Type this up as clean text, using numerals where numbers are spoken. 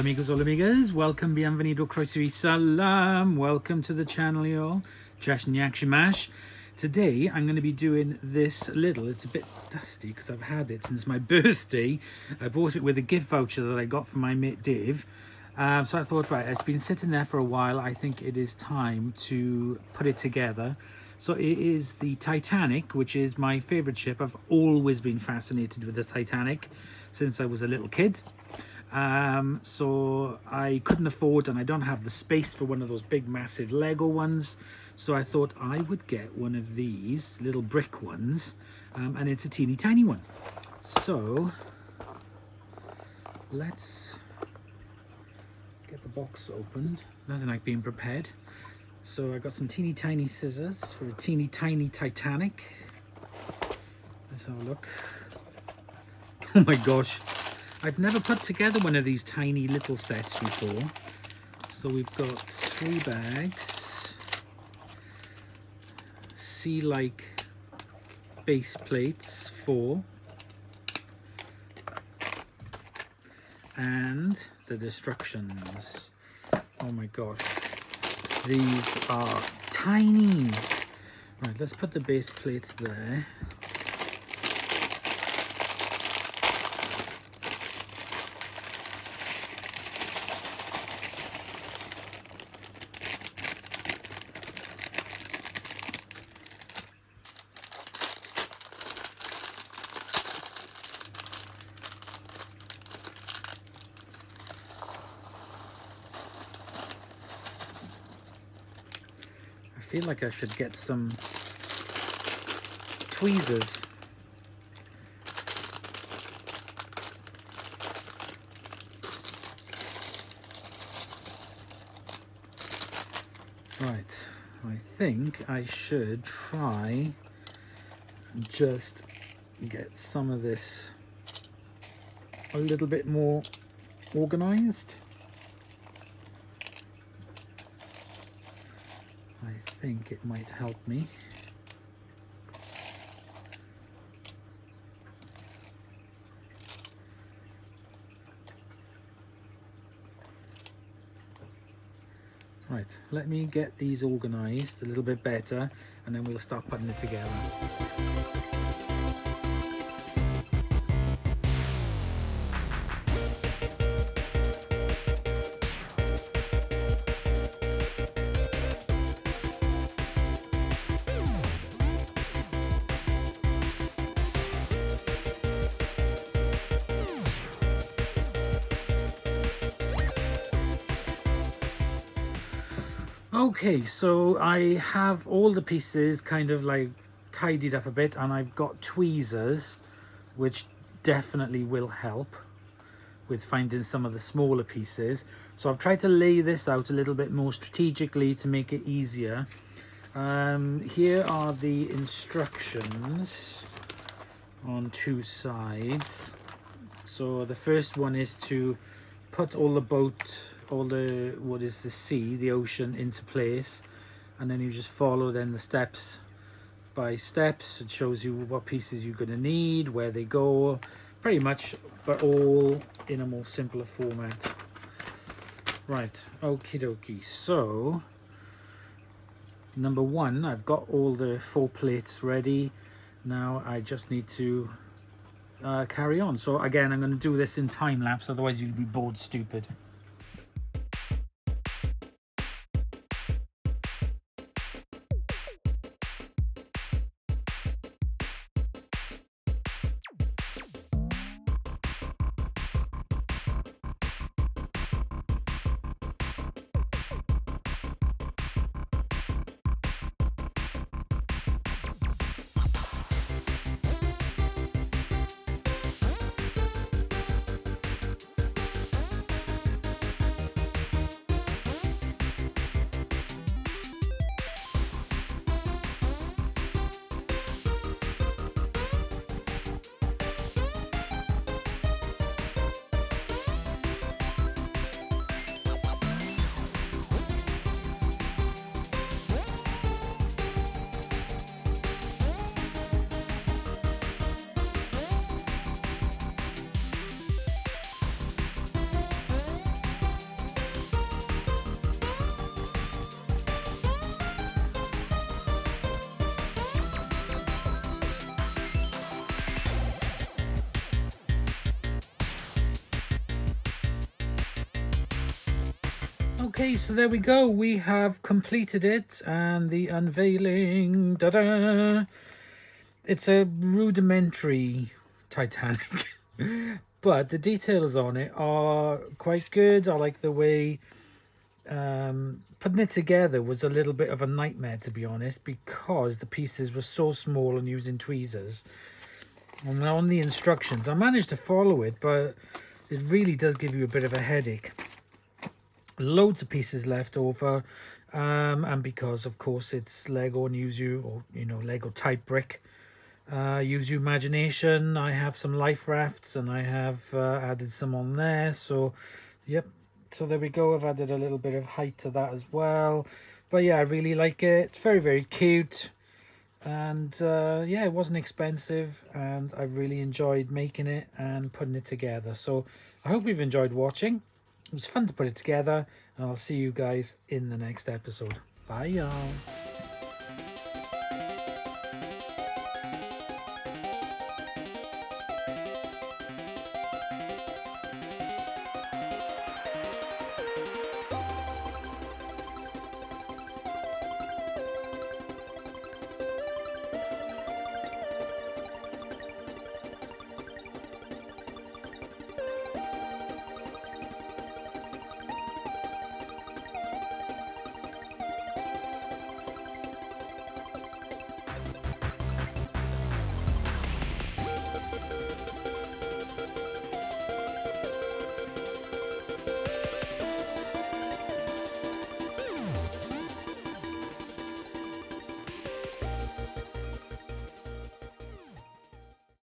Hola amigos, hola amigas, welcome, bienvenido, croeso salam, welcome to the channel y'all, Jash Nyakshamash. Today I'm going to be doing this little, it's a bit dusty because I've had it since my birthday. I bought it with a gift voucher that I got from my mate Dave. So I thought, right, it's been sitting there for a while, I think it is time to put it together. So it is the Titanic, which is my favourite ship. I've always been fascinated with the Titanic since I was a little kid. So I couldn't afford, and I don't have the space for one of those big massive Lego ones, so I thought I would get one of these little brick ones, and it's a teeny tiny one. So let's get the box opened. Nothing like being prepared. So I got some teeny tiny scissors for a teeny tiny Titanic. Let's have a look. Oh my gosh, I've never put together one of these tiny little sets before. So we've got 3 bags, sea-like base plates, 4, and the destructions. Oh my gosh, these are tiny. Right, let's put the base plates there. I feel like I should get some tweezers. Right, I think I should try and just get some of this a little bit more organized. I think it might help me. Right, let me get these organized a little bit better, and then we'll start putting it together. Okay, so I have all the pieces kind of like tidied up a bit, and I've got tweezers, which definitely will help with finding some of the smaller pieces. So I've tried to lay this out a little bit more strategically to make it easier. Here are the instructions on 2 sides. So the first one is to put all the what is the sea, the ocean, into place, and then you just follow then the steps by steps. It shows you what pieces you're going to need, where they go, pretty much, but all in a more simpler format. Right, okie dokie. So number 1, I've got all the 4 plates ready. Now I just need to carry on. So again, I'm going to do this in time lapse, otherwise you'll be bored stupid. Okay, so there we go. We have completed it, and the unveiling. Da-da! It's a rudimentary Titanic, but the details on it are quite good. I like the way putting it together was a little bit of a nightmare, to be honest, because the pieces were so small and using tweezers. And on the instructions, I managed to follow it, but it really does give you a bit of a headache. Loads of pieces left over, and because of course it's Lego and Lego type brick, use your imagination. I have some life rafts and I have added some on there, so yep, so there we go. I've added a little bit of height to that as well, but yeah, I really like it. It's very, very cute, and yeah, it wasn't expensive, and I really enjoyed making it and putting it together. So I hope you've enjoyed watching. It was fun to put it together, and I'll see you guys in the next episode. Bye, y'all.